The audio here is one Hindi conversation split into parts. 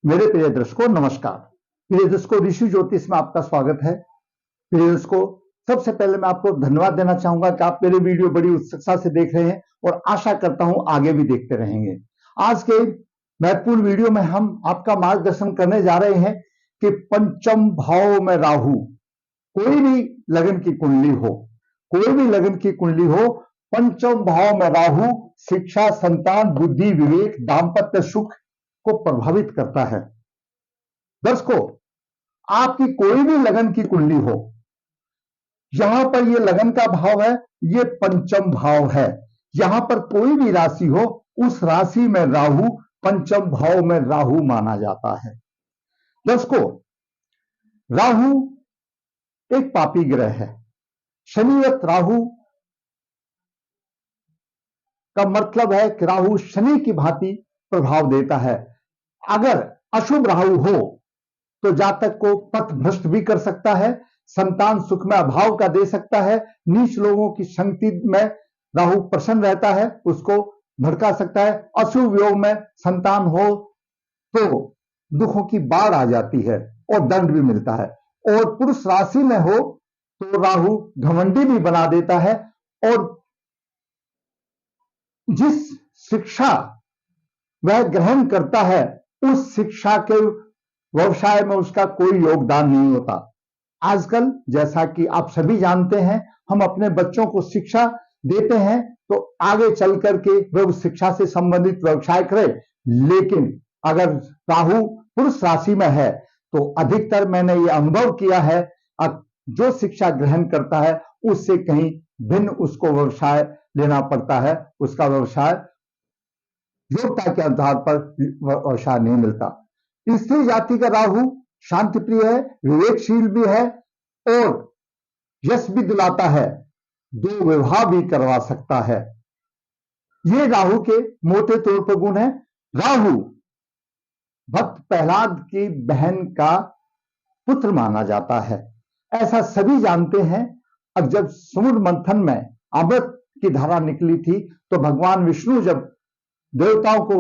मेरे प्रिय दर्शकों नमस्कार। प्रिय दर्शकों, ऋषि ज्योतिष में आपका स्वागत है। प्रिय दर्शकों, सबसे पहले मैं आपको धन्यवाद देना चाहूंगा कि आप मेरे वीडियो बड़ी उत्सुकता से देख रहे हैं और आशा करता हूं आगे भी देखते रहेंगे। आज के महत्वपूर्ण वीडियो में हम आपका मार्गदर्शन करने जा रहे हैं कि पंचम भाव में राहु, कोई भी लगन की कुंडली हो, कोई भी लगन की कुंडली हो, पंचम भाव में राहु शिक्षा, संतान, बुद्धि, विवेक, दाम्पत्य सुख को प्रभावित करता है। दर्शकों, आपकी कोई भी लगन की कुंडली हो, यहां पर ये लगन का भाव है, ये पंचम भाव है। यहां पर कोई भी राशि हो, उस राशि में राहु पंचम भाव में राहु माना जाता है। दर्शकों, राहु एक पापी ग्रह है। शनिवत राहु का मतलब है कि राहु शनि की भांति प्रभाव देता है। अगर अशुभ राहु हो तो जातक को पथ भ्रष्ट भी कर सकता है, संतान सुख में अभाव का दे सकता है, नीच लोगों की संगति में राहु प्रसन्न रहता है, उसको भड़का सकता है। अशुभ योग में संतान हो तो दुखों की बाढ़ आ जाती है और दंड भी मिलता है। और पुरुष राशि में हो तो राहु घमंडी भी बना देता है और जिस शिक्षा वह ग्रहण करता है उस शिक्षा के व्यवसाय में उसका कोई योगदान नहीं होता। आजकल जैसा कि आप सभी जानते हैं, हम अपने बच्चों को शिक्षा देते हैं तो आगे चल करके वह उस शिक्षा से संबंधित व्यवसाय करे, लेकिन अगर राहु पुरुष राशि में है तो अधिकतर मैंने ये अनुभव किया है, जो शिक्षा ग्रहण करता है उससे कहीं भिन्न उसको व्यवसाय लेना पड़ता है। उसका व्यवसाय योग्यता के आधार पर व्यवसाय नहीं मिलता। स्त्री जाति का राहु शांति प्रिय है, विवेकशील भी है और यश भी दिलाता है, दो विवाह भी करवा सकता है। ये राहु के मोटे तौर पर गुण है। राहु भक्त प्रहलाद की बहन का पुत्र माना जाता है, ऐसा सभी जानते हैं। अब जब समुद्र मंथन में अमृत की धारा निकली थी तो भगवान विष्णु जब देवताओं को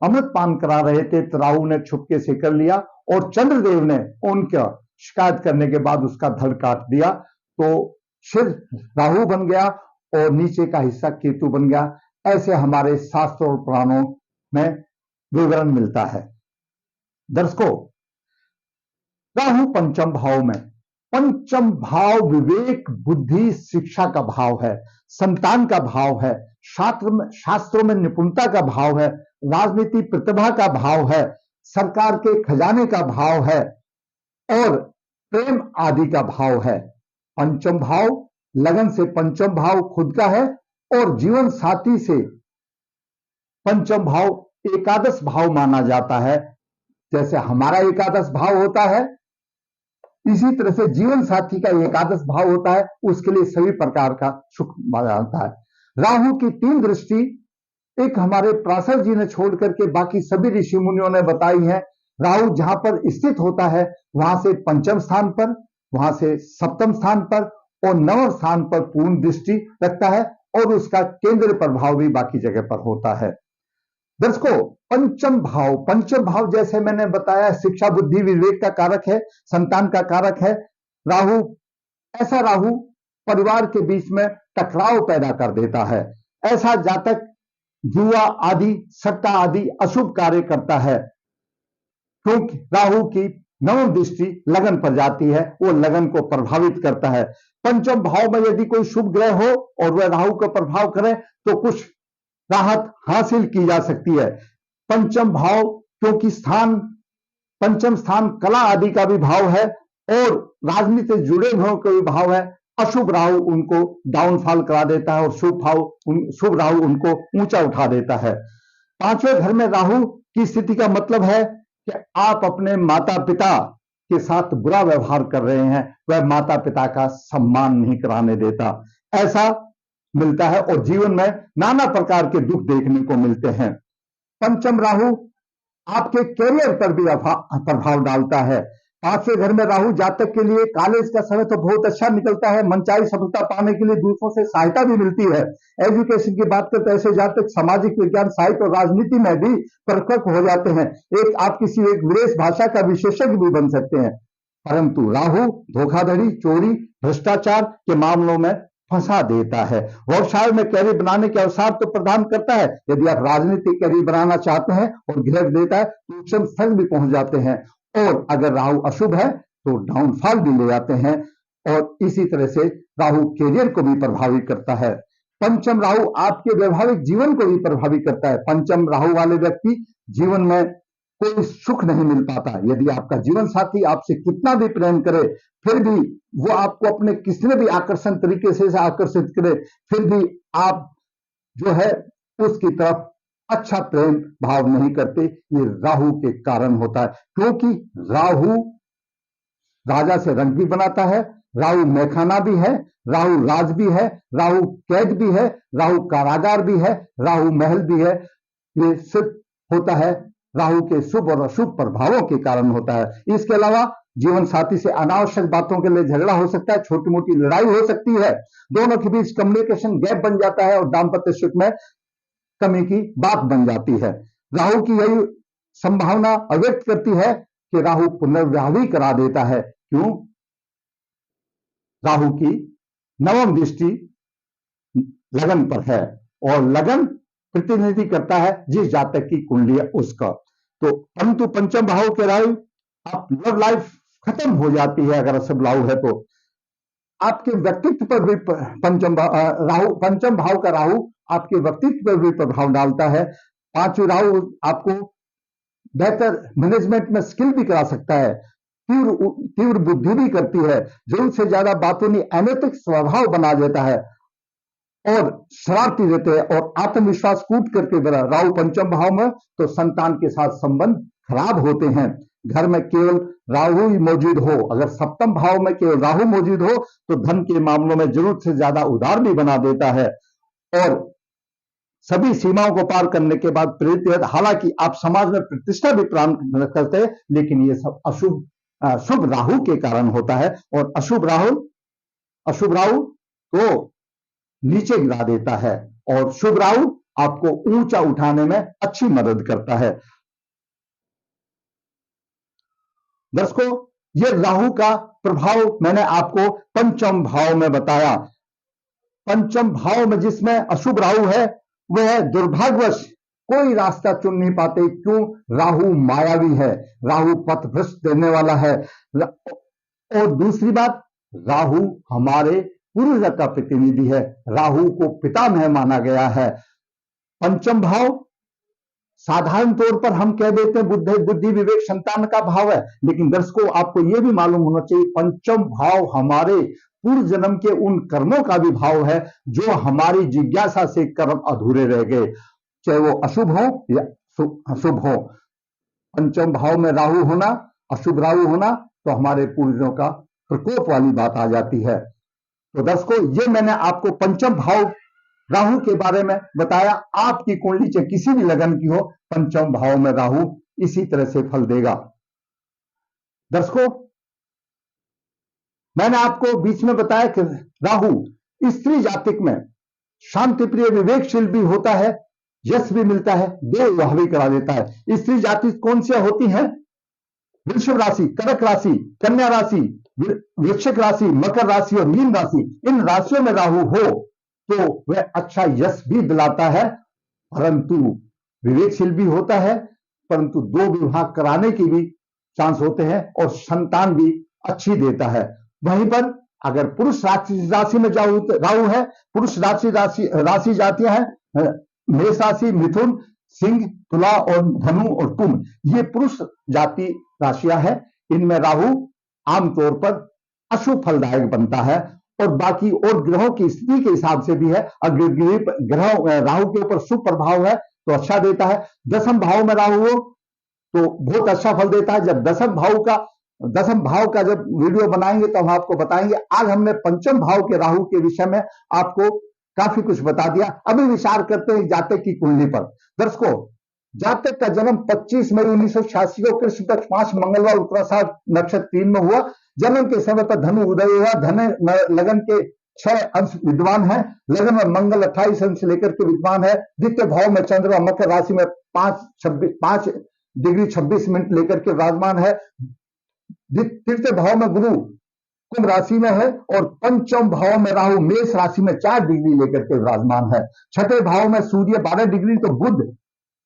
अमृत पान करा रहे थे तो राहु ने छुपके से कर लिया और चंद्रदेव ने उनका शिकायत करने के बाद उसका धड़ काट दिया, तो सिर राहु बन गया और नीचे का हिस्सा केतु बन गया। ऐसे हमारे शास्त्रों और पुराणों में विवरण मिलता है। दर्शकों, राहु पंचम भाव में, पंचम भाव विवेक, बुद्धि, शिक्षा का भाव है, संतान का भाव है, शास्त्रों में निपुणता का भाव है, राजनीति प्रतिभा का भाव है, सरकार के खजाने का भाव है और प्रेम आदि का भाव है। पंचम भाव लगन से पंचम भाव खुद का है और जीवन साथी से पंचम भाव एकादश भाव माना जाता है। जैसे हमारा एकादश भाव होता है, इसी तरह से जीवन साथी का एकादश भाव होता है, उसके लिए सभी प्रकार का सुख माना जाता है। राहु की 3 दृष्टि एक हमारे पराशर जी ने छोड़ करके बाकी सभी ऋषि मुनियों ने बताई है। राहु जहां पर स्थित होता है वहां से पंचम स्थान पर, वहां से सप्तम स्थान पर और नवम स्थान पर पूर्ण दृष्टि रखता है और उसका केंद्र प्रभाव भी बाकी जगह पर होता है। दर्शकों, पंचम भाव जैसे मैंने बताया शिक्षा, बुद्धि, विवेक का कारक है, संतान का कारक है। राहु, ऐसा राहु परिवार के बीच में टकराव पैदा कर देता है। ऐसा जातक जुआ आदि, सट्टा आदि अशुभ कार्य करता है, क्योंकि राहु की नवम दृष्टि लगन पर जाती है, वो लगन को प्रभावित करता है। पंचम भाव में यदि कोई शुभ ग्रह हो और वह राहु का प्रभाव करे तो कुछ राहत हासिल की जा सकती है। पंचम भाव क्योंकि पंचम स्थान कला आदि का भी भाव है और राजनीति से जुड़े हुए का भी भाव है। अशुभ राहु उनको डाउनफॉल करा देता है और शुभ राहु उनको ऊंचा उठा देता है। 5वें घर में राहु की स्थिति का मतलब है कि आप अपने माता पिता के साथ बुरा व्यवहार कर रहे हैं, वह माता पिता का सम्मान नहीं कराने देता, ऐसा मिलता है और जीवन में नाना प्रकार के दुख देखने को मिलते हैं। पंचम राहु आपके कैरियर पर भी प्रभाव डालता है। पांचवें घर में राहु जातक के लिए कॉलेज का समय तो बहुत अच्छा निकलता है, मनचाही सफलता पाने के लिए दूसरों से सहायता भी मिलती है। एजुकेशन की बात करते हैं ऐसे जातक सामाजिक विज्ञान, साहित्य और राजनीति में भी परिपक्व हो जाते हैं। आप किसी एक विदेश भाषा का विशेषज्ञ भी बन सकते हैं। परंतु राहु धोखाधड़ी, चोरी, भ्रष्टाचार के मामलों में फंसा देता है। व्यवसाय में कैरियर बनाने के अवसर तो प्रदान करता है। यदि आप राजनीतिक कैरियर बनाना चाहते हैं और गिरफ्त देता है तो उच्चतम स्तर भी पहुंच जाते हैं। और अगर राहु अशुभ है तो डाउनफॉल भी ले जाते हैं। और इसी तरह से राहु कैरियर को भी प्रभावित करता है। पंचम राहु आपके वैवाहिक जीवन को भी प्रभावित करता है। पंचम राहु वाले व्यक्ति जीवन में कोई सुख नहीं मिल पाता। यदि आपका जीवन साथी आपसे कितना भी प्रेम करे, फिर भी वो आपको अपने किसी भी आकर्षण तरीके से आकर्षित करे, फिर भी आप जो है उसकी तरफ अच्छा प्रेम भाव नहीं करते। ये राहु के कारण होता है, क्योंकि राहु राजा से रंग भी बनाता है, राहु मैखाना भी है, राहु राज भी है, राहु कैद भी है, राहु कारागार भी है, राहु महल भी है। ये सिर्फ होता है राहु के शुभ और अशुभ प्रभावों के कारण होता है। इसके अलावा जीवन साथी से अनावश्यक बातों के लिए झगड़ा हो सकता है, छोटी मोटी लड़ाई हो सकती है, दोनों के बीच कम्युनिकेशन गैप बन जाता है और दाम्पत्य सुख में कमी की बात बन जाती है। राहु की यही संभावना अव्यक्त करती है कि राहु पुनर्विवाह भी करा देता है। क्यों? राहु की नवम दृष्टि लगन पर है और लगन प्रतिनिधि करता है जिस जातक की कुंडली है उसका। तो परंतु पंचम भाव के राहु आप लव लाइफ खत्म हो जाती है अगर अशुभ राहु है तो। आपके व्यक्तित्व पर भी पंचम भाव का राहु आपके व्यक्तित्व पर भी प्रभाव डालता है। पांचवें राहु आपको बेहतर मैनेजमेंट में स्किल भी करा सकता है, तीव्र बुद्धि भी करती है, जरूरत से ज्यादा बातों में अनैतिक स्वभाव बना देता है और शरारती रहते हैं और आत्मविश्वास कूट करके बना। राहु पंचम भाव में तो संतान के साथ संबंध खराब होते हैं। घर में केवल राहु ही मौजूद हो, अगर सप्तम भाव में केवल राहु मौजूद हो तो धन के मामलों में जरूरत से ज्यादा उधार भी बना देता है और सभी सीमाओं को पार करने के बाद प्रेरित। हालांकि आप समाज में प्रतिष्ठा भी प्राप्त करते हैं, लेकिन ये सब शुभ राहु के कारण होता है। और अशुभ राहु तो नीचे गिरा देता है और शुभ राहु आपको ऊंचा उठाने में अच्छी मदद करता है। दर्शकों, ये राहु का प्रभाव मैंने आपको पंचम भाव में बताया। पंचम भाव में जिसमें अशुभ राहु है वह दुर्भाग्यवश कोई रास्ता चुन नहीं पाते। क्यों? राहु मायावी है, राहु पथ भ्रष्ट देने वाला है। और दूसरी बात, राहु हमारे पूर्वज का प्रतिनिधि है, राहु को पितामह माना गया है। पंचम भाव साधारण तौर पर हम कह देते हैं बुद्धि विवेक संतान का भाव है, लेकिन दर्शकों आपको यह भी मालूम होना चाहिए पंचम भाव हमारे पूर्व जन्म के उन कर्मों का भी भाव है जो हमारी जिज्ञासा से कर्म अधूरे रह गए, चाहे वो अशुभ हो या शुभ हो। पंचम भाव में राहु होना, अशुभ राहु होना तो हमारे पूर्वजों का प्रकोप वाली बात आ जाती है। तो दर्शकों, ये मैंने आपको पंचम भाव राहु के बारे में बताया। आपकी कुंडली चाहे किसी भी लगन की हो, पंचम भाव में राहु इसी तरह से फल देगा। दर्शकों, मैंने आपको बीच में बताया कि राहु स्त्री जातिक में शांति प्रिय विवेकशील भी होता है, यश भी मिलता है, विवाह भी करा देता है। स्त्री जाति कौन सी होती है? वृषभ राशि, कर्क राशि, कन्या राशि, वृश्चिक राशि, मकर राशि और मीन राशि। इन राशियों में राहु हो तो वह अच्छा यश भी दिलाता है, परंतु विवेकशील भी होता है, परंतु दो विवाह कराने की भी चांस होते हैं और संतान भी अच्छी देता है। वहीं पर अगर पुरुष राशि में राहु है, पुरुष राशि जातियां हैं मेष राशि, मिथुन, सिंह, तुला और धनु और तुम, ये पुरुष जाति राशियां हैं। इनमें राहु आमतौर पर अशुभ फलदायक बनता है और बाकी और ग्रहों की स्थिति के हिसाब से भी है। अगर ग्रह राहु के ऊपर शुभ प्रभाव है तो अच्छा देता है। दसम भाव में राहु हो तो बहुत अच्छा फल देता है। जब दसम भाव का जब वीडियो बनाएंगे तो हम आपको बताएंगे। आज हमने पंचम भाव के राहु के विषय में आपको काफी कुछ बता दिया। अभी विचार करते हैं जातक की कुंडली पर। दर्शकों, जातक का जन्म 25 मई 1986 को कृष्ण पक्ष 5 मंगलवार उत्तराषाढ़ नक्षत्र 3 में हुआ। जन्म के समय पर धनु उदय हुआ। धन लगन के 6 अंश विद्वान है। लगन में मंगल 28 अंश लेकर के विद्वान है। द्वितीय भाव में चंद्रमा मकर राशि में 5 डिग्री 26 मिनट लेकर के विराजमान है। तृतीय भाव में गुरु कुंभ राशि में है और पंचम भाव में राहु मेष राशि में 4 डिग्री लेकर के विराजमान है। छठे भाव में सूर्य 12 डिग्री तो बुध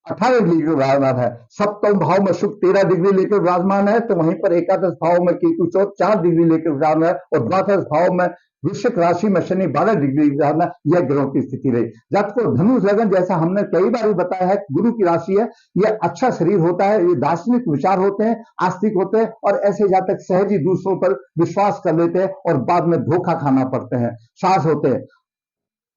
18 डिग्री विराजमान है। सप्तम भाव में शुक्र 13 डिग्री लेकर विराजमान है, तो वहीं पर एकादश भाव में केतु 4 डिग्री लेकर विराजमान है और द्वादश भाव में वृश्चिक राशि में शनि 12 डिग्री विराजमान। यह ग्रहों की स्थिति रही। जातक को धनुष लगन, जैसा हमने कई बार बताया है, गुरु की राशि है। यह अच्छा शरीर होता है, ये दार्शनिक विचार होते हैं, आस्तिक होते हैं और ऐसे जातक सहज ही दूसरों पर विश्वास कर लेते हैं और बाद में धोखा खाना पड़ते हैं, साहस होते हैं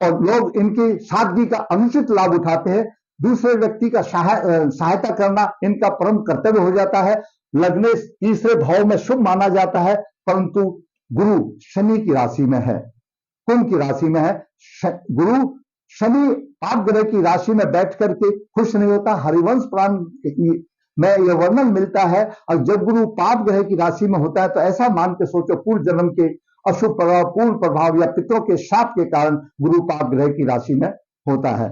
और लोग इनकी सादगी का अनुचित लाभ उठाते हैं। दूसरे व्यक्ति का सहायता करना इनका परम कर्तव्य हो जाता है। लग्न तीसरे भाव में शुभ माना जाता है, परंतु गुरु शनि की राशि में है, कुंभ की राशि में है। गुरु शनि पाप ग्रह की राशि में बैठ करके खुश नहीं होता। हरिवंश पुराण में यह वर्णन मिलता है। और जब गुरु पाप ग्रह की राशि में होता है तो ऐसा मान के सोचो पूर्व जन्म के अशुभ प्रभाव, पूर्ण प्रभाव या पितरों के शाप के कारण गुरु पाप ग्रह की राशि में होता है।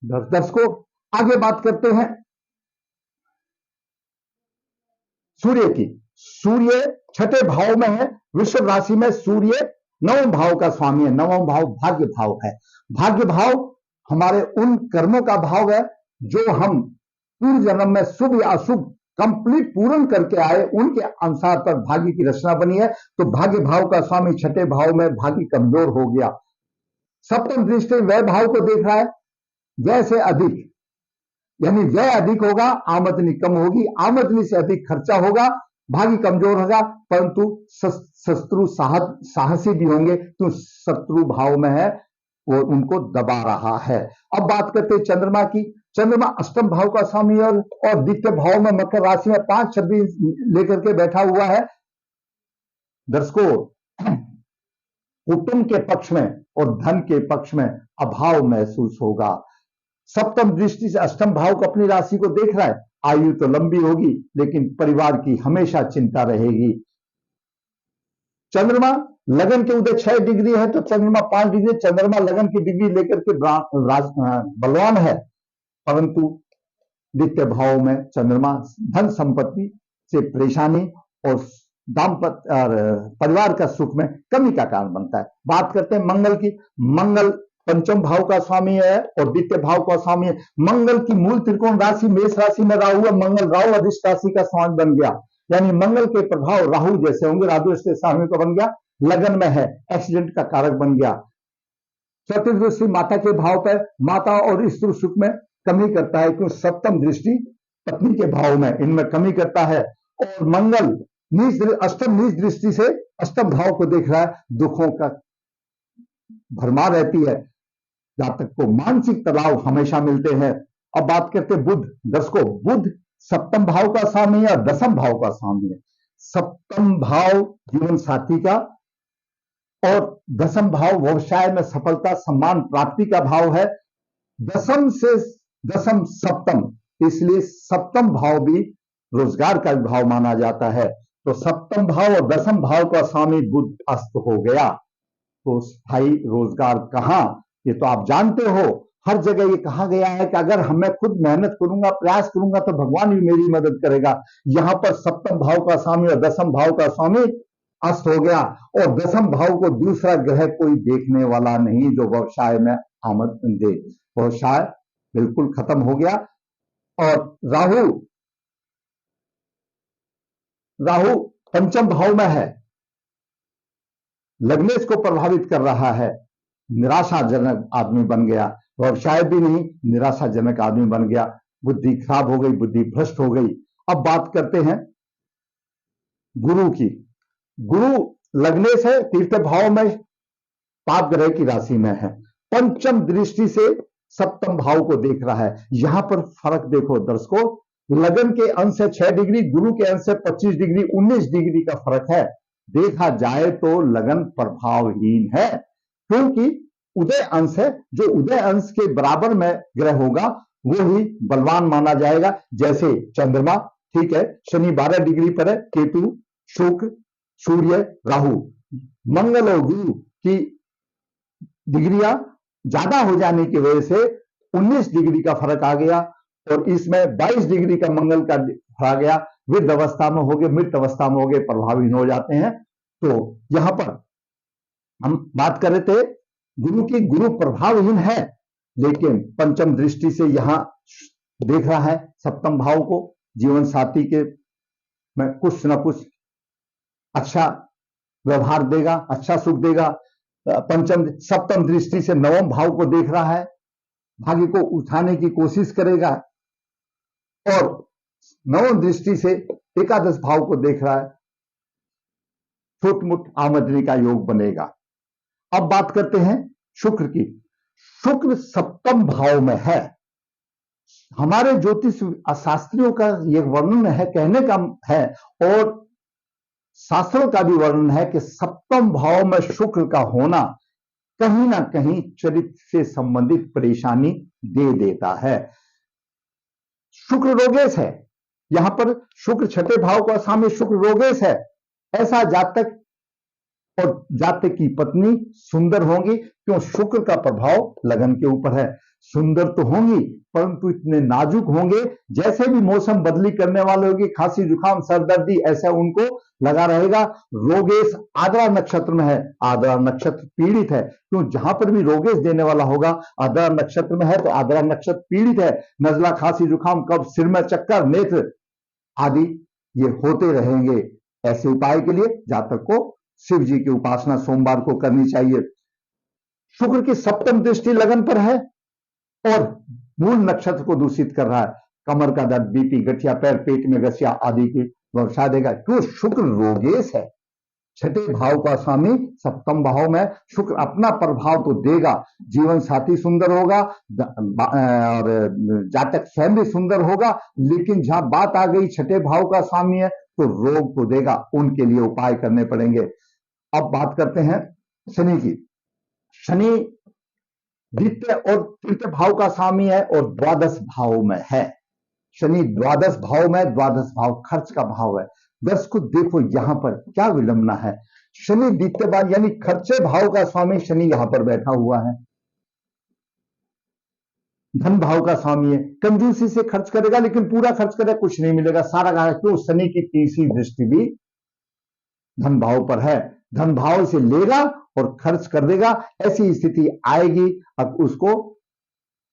दर्शकों, आगे बात करते हैं सूर्य की। सूर्य छठे भाव में है, वृषभ राशि में। सूर्य नवम भाव का स्वामी है। नवम भाव भाग्य भाव है। भाग्य भाव हमारे उन कर्मों का भाव है जो हम पूर्व जन्म में शुभ या अशुभ कंप्लीट पूर्ण करके आए, उनके अनुसार पर भाग्य की रचना बनी है। तो भाग्य भाव का स्वामी छठे भाव में भाग्य कमजोर हो गया। सप्तम दृष्टि व्यय भाव को देख रहा है। व्यय से अधिक यानी व्यय अधिक होगा, आमदनी कम होगी, आमदनी से अधिक खर्चा होगा, भाग्य कमजोर होगा, परंतु शत्रु साहसी भी होंगे। तो शत्रु भाव में है, वो उनको दबा रहा है। अब बात करते हैं चंद्रमा की। चंद्रमा अष्टम भाव का स्वामी और द्वितीय भाव में मकर राशि में 5-26 लेकर के बैठा हुआ है। दर्शकों, कुटुंब के पक्ष में और धन के पक्ष में अभाव महसूस होगा। सप्तम दृष्टि से अष्टम भाव को अपनी राशि को देख रहा है। आयु तो लंबी होगी, लेकिन परिवार की हमेशा चिंता रहेगी। चंद्रमा लगन के उदय 6 डिग्री है तो चंद्रमा 5 डिग्री। चंद्रमा लगन की डिग्री लेकर के बलवान है, परंतु द्वितीय भाव में चंद्रमा धन संपत्ति से परेशानी और दाम्पत्य और परिवार का सुख में कमी का कारण बनता है। बात करते हैं मंगल की। मंगल पंचम भाव का स्वामी है और द्वितीय भाव का स्वामी है। मंगल की मूल त्रिकोण राशि मेष राशि में राहु है। मंगल राहु अधिष्ट राशि का स्वामी बन गया, यानी मंगल के प्रभाव राहु जैसे होंगे। राहु से स्वामी का बन गया, लगन में है, एक्सीडेंट का कारक बन गया। चतुर्थ दृष्टि माता के भाव पर माता और स्त्री सुख में कमी करता है, क्योंकि सप्तम दृष्टि पत्नी के भाव में इनमें कमी करता है। और मंगल अष्टम नीच दृष्टि से अष्टम भाव को देख रहा है, दुखों का भरमार रहती है। जातक को मानसिक तनाव हमेशा मिलते हैं। अब बात करते हैं बुध। दर्शकों, बुध सप्तम भाव का स्वामी है और दसम भाव का स्वामी है। सप्तम भाव जीवन साथी का और दसम भाव व्यवसाय में सफलता सम्मान प्राप्ति का भाव है। दसम से दसम सप्तम, इसलिए सप्तम भाव भी रोजगार का भाव माना जाता है। तो सप्तम भाव और दसम भाव का स्वामी बुध अस्त हो गया, तो स्थायी रोजगार कहां, ये तो आप जानते हो। हर जगह ये कहा गया है कि अगर मैं खुद मेहनत करूंगा, प्रयास करूंगा, तो भगवान भी मेरी मदद करेगा। यहां पर सप्तम भाव का स्वामी और दसम भाव का स्वामी अस्त हो गया और दसम भाव को दूसरा ग्रह कोई देखने वाला नहीं जो व्यवसाय में आमदनी दे। व्यवसाय बिल्कुल खत्म हो गया। और राहु पंचम भाव में है, लग्नेश को प्रभावित कर रहा है। निराशाजनक आदमी बन गया, व्यवसाय भी नहीं, निराशाजनक आदमी बन गया, बुद्धि खराब हो गई, बुद्धि भ्रष्ट हो गई। अब बात करते हैं गुरु की। गुरु लग्नेश है, तीर्थ भाव में पाप ग्रह की राशि में है। पंचम दृष्टि से सप्तम भाव को देख रहा है। यहां पर फर्क देखो दर्शकों, लगन के अंश से 6 डिग्री, गुरु के अंश से 25 डिग्री, 19 डिग्री का फर्क है। देखा जाए तो लगन प्रभावहीन है, क्योंकि उदय अंश है, जो उदय अंश के बराबर में ग्रह होगा वो ही बलवान माना जाएगा। जैसे चंद्रमा, ठीक है, शनि 12 डिग्री पर है, केतु, शुक्र, सूर्य, राहु, मंगल और गुरु की डिग्रियां ज्यादा हो जाने की वजह से 19 डिग्री का फर्क आ गया, और इसमें 22 डिग्री का मंगल का आ गया। वृद्ध अवस्था में हो गए, मृत अवस्था में हो गए, प्रभावहीन हो जाते हैं। तो यहां पर हम बात कर रहे थे गुरु की, गुरु प्रभावहीन है, लेकिन पंचम दृष्टि से यहां देख रहा है सप्तम भाव को, जीवन साथी के में कुछ ना कुछ अच्छा व्यवहार देगा, अच्छा सुख देगा। पंचम सप्तम दृष्टि से नवम भाव को देख रहा है, भाग्य को उठाने की कोशिश करेगा, और नवम दृष्टि से एकादश भाव को देख रहा है, छोट मोट आमदनी का योग बनेगा। अब बात करते हैं शुक्र की। शुक्र सप्तम भाव में है। हमारे ज्योतिष शास्त्रियों का यह वर्णन है, कहने का है, और शास्त्रों का भी वर्णन है कि सप्तम भाव में शुक्र का होना कहीं ना कहीं चरित्र से संबंधित परेशानी दे देता है। शुक्र रोगेश है, यहां पर शुक्र छठे भाव का स्वामी शुक्र रोगेश है। ऐसा जातक और जातक की पत्नी सुंदर होंगी, क्यों? शुक्र का प्रभाव लगन के ऊपर है। सुंदर तो होंगी, परंतु इतने नाजुक होंगे, जैसे भी मौसम बदली करने वाले होगी, खांसी जुकाम सरदर्दी ऐसा उनको लगा रहेगा। रोगेश आद्रा नक्षत्र में है, आद्रा नक्षत्र पीड़ित है, क्यों? जहां पर भी रोगेश देने वाला होगा आद्रा नक्षत्र में है, तो आद्रा नक्षत्र पीड़ित है। नजला, खांसी जुकाम, कब्ज, सिर में चक्कर, नेत्र आदि ये होते रहेंगे। ऐसे उपाय के लिए जातक को शिव जी की उपासना सोमवार को करनी चाहिए। शुक्र की सप्तम दृष्टि लगन पर है और मूल नक्षत्र को दूषित कर रहा है। कमर का दर्द, बीपी, गठिया पैर, पेट में गसिया आदि की व्यवसाय देगा, क्यों? शुक्र रोगेश है। छठे भाव का स्वामी सप्तम भाव में, शुक्र अपना प्रभाव तो देगा। जीवन साथी सुंदर होगा और जातक स्वयं भी सुंदर होगा, लेकिन जहां बात आ गई छठे भाव का स्वामी है तो रोग को देगा, उनके लिए उपाय करने पड़ेंगे। अब बात करते हैं शनि की। शनि द्वितीय और तृतीय भाव का स्वामी है और द्वादश भाव में है। शनि द्वादश भाव में, द्वादश भाव खर्च का भाव है। दर्शकों देखो यहां पर क्या विडंबना है। शनि द्वितीय भाव यानी खर्चे भाव का स्वामी शनि यहां पर बैठा हुआ है, धन भाव का स्वामी है। कंजूसी से खर्च करेगा, लेकिन पूरा खर्च करेगा कुछ नहीं मिलेगा, सारा का क्यों? शनि की तीसरी दृष्टि भी धन भाव पर है, धन भाव से लेगा और खर्च कर देगा। ऐसी स्थिति आएगी, अब उसको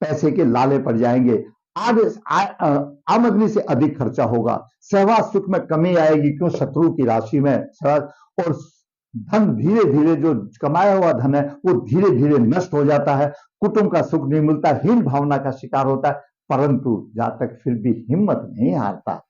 पैसे के लाले पड़ जाएंगे, आमदनी से अधिक खर्चा होगा, सहवास सुख में कमी आएगी, क्यों? शत्रु की राशि में। और धन धीरे धीरे, जो कमाया हुआ धन है वो धीरे धीरे नष्ट हो जाता है, कुटुंब का सुख नहीं मिलता, हीन भावना का शिकार होता है। परंतु जातक फिर भी हिम्मत नहीं हारता,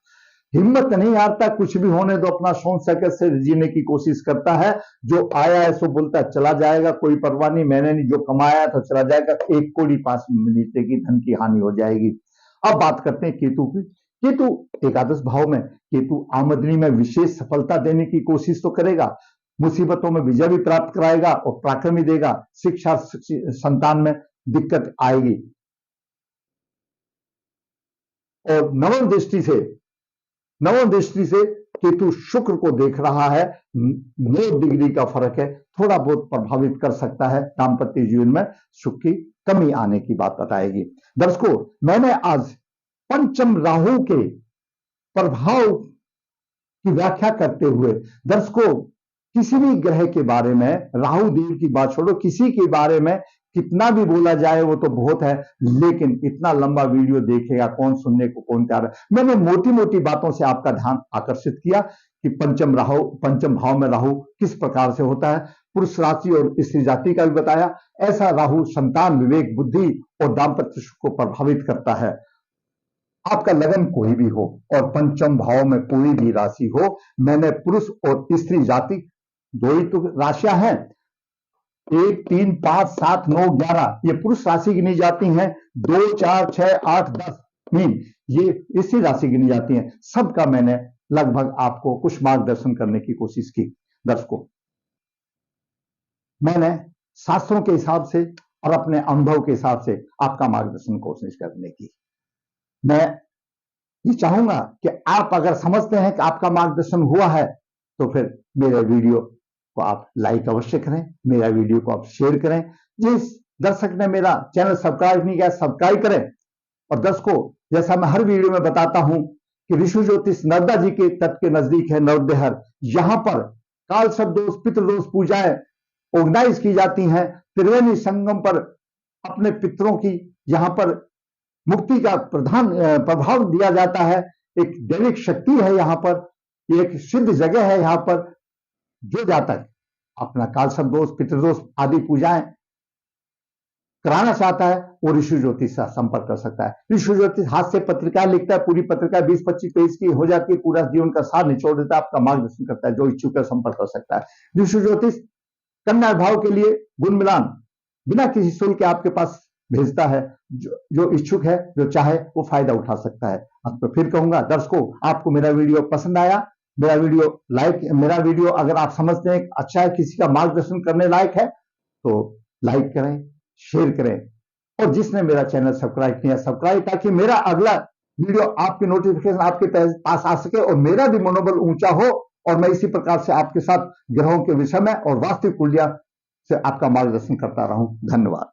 हिम्मत नहीं हारता, कुछ भी होने दो, अपना शौक सकत से जीने की कोशिश करता है। जो आया है सो बोलता चला जाएगा, कोई परवाह नहीं, मैंने नहीं, जो कमाया तो चला जाएगा, एक कोड़ी पास मिलते की धन की हानि हो जाएगी। अब बात करते हैं केतु की। केतु एकादश भाव में, केतु आमदनी में विशेष सफलता देने की कोशिश तो करेगा, मुसीबतों में विजय भी प्राप्त कराएगा और पराक्रमी देगा। शिक्षा संतान में दिक्कत आएगी। और नवम दृष्टि से केतु शुक्र को देख रहा है, 9 डिग्री का फर्क है, थोड़ा बहुत प्रभावित कर सकता है, दाम्पत्य जीवन में सुख की कमी आने की बात बताएगी। दर्शकों, मैंने आज पंचम राहु के प्रभाव की व्याख्या करते हुए, दर्शकों किसी भी ग्रह के बारे में, राहु देव की बात छोड़ो, किसी के बारे में कितना भी बोला जाए वो तो बहुत है, लेकिन इतना लंबा वीडियो देखेगा कौन, सुनने को कौन तैयार है। मैंने मोटी मोटी बातों से आपका ध्यान आकर्षित किया कि पंचम भाव में राहु किस प्रकार से होता है, पुरुष राशि और स्त्री जाति का भी बताया। ऐसा राहु संतान, विवेक, बुद्धि और दाम्पत्य सुख को प्रभावित करता है। आपका लगन कोई भी हो और पंचम भाव में कोई भी राशि हो, मैंने पुरुष और स्त्री जाति दो ही तो राशियां हैं, 1, 3, 5, 7, 9, 11 ये पुरुष राशि गिनी जाती हैं, 2, 4, 6, 8, 10 मीन ये स्त्री राशि गिनी जाती हैं। सबका मैंने लगभग आपको कुछ मार्गदर्शन करने की कोशिश की। दर्शकों, मैंने शास्त्रों के हिसाब से और अपने अनुभव के हिसाब से आपका मार्गदर्शन कोशिश करने की। मैं ये चाहूंगा कि आप अगर समझते हैं कि आपका मार्गदर्शन हुआ है तो फिर मेरे वीडियो को आप लाइक अवश्य करें, मेरा वीडियो को आप शेयर करें। जिस दर्शक ने मेरा चैनल सब्सक्राइब नहीं किया, सब्सक्राइब करें। और दर्शकों, जैसा मैं हर वीडियो में बताता हूं कि ऋषि ज्योतिष नर्मदा जी के तट के नजदीक है नवदेहर, यहां पर काल दोष पितृदोष पूजाएं ऑर्गेनाइज की जाती हैं। त्रिवेणी संगम पर अपने पितरों की यहां पर मुक्ति का प्रभाव दिया जाता है। एक दैविक शक्ति है यहाँ पर, एक सिद्ध जगह है यहाँ पर। जो जातक अपना काल दोष पितृदोष आदि पूजाएं कराना चाहता है वो ऋषि ज्योतिष से संपर्क कर सकता है। ऋषि ज्योतिष हाथ से पत्रिका लिखता है, पूरी पत्रिका 20-25 पेज की हो जाती है, पूरा जीवन का सार निचोड़ देता है, आपका मार्गदर्शन करता है। जो इच्छुक है संपर्क कर सकता है। ऋषि ज्योतिष कन्या भाव के लिए गुण मिलान बिना किसी शुल्क के आपके पास भेजता है। जो इच्छुक है, जो चाहे वो फायदा उठा सकता है। अब तो फिर कहूंगा दर्शकों, आपको मेरा वीडियो पसंद आया, मेरा वीडियो अगर आप समझते हैं अच्छा है, किसी का मार्गदर्शन करने लायक है, तो लाइक करें, शेयर करें। और जिसने मेरा चैनल सब्सक्राइब किया, सब्सक्राइब, ताकि मेरा अगला वीडियो आपकी नोटिफिकेशन आपके पास आ सके और मेरा भी मनोबल ऊंचा हो और मैं इसी प्रकार से आपके साथ ग्रहों के विषय में और वास्तविक कुंडलियां से आपका मार्गदर्शन करता रहूं। धन्यवाद।